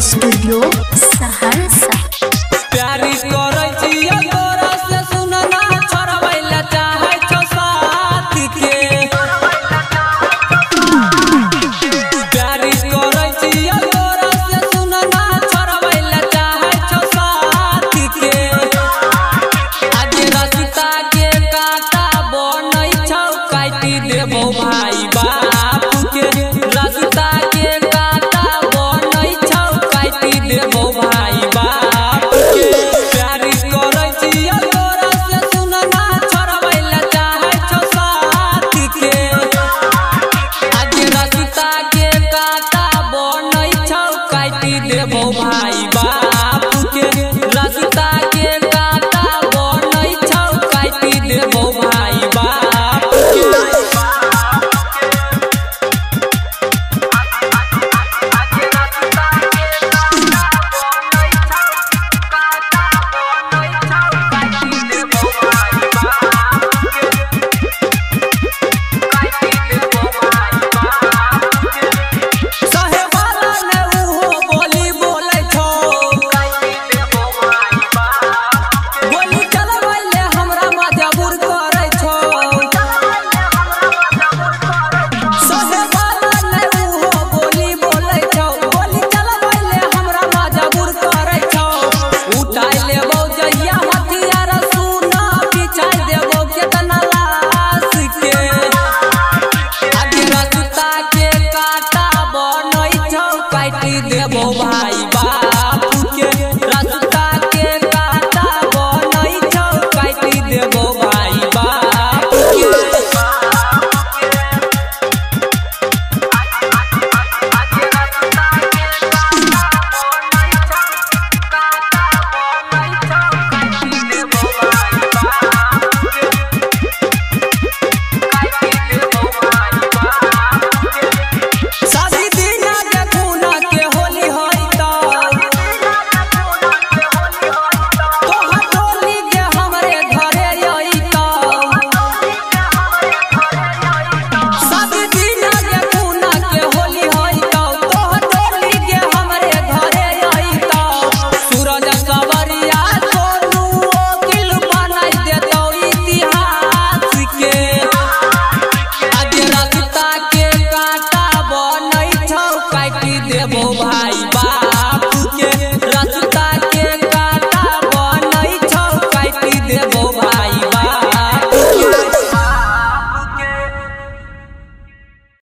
Studio Saharsa. प्यारी करै छियै तोरा से सुनना छोड़बै चाहे छौ साथ के। प्यारी करै छियै तोरा से सुनना छोड़बै चाहे छौ साथ के। आज रास्ता के काटा बनै छौ काटि देबो भाई बाप के। रास्ता के काटा बनै छौ काटि देबो भाई बाप के। प्यारी करै छियै तोरा से सुनना छोड़बै चाहे छौ साथ के। आज रास्ता के काटा बनै छौ काटि देबो भाई बाप के। रास्ता के काटा बनै छौ काटि देबो भाई बाप के। देबो भाई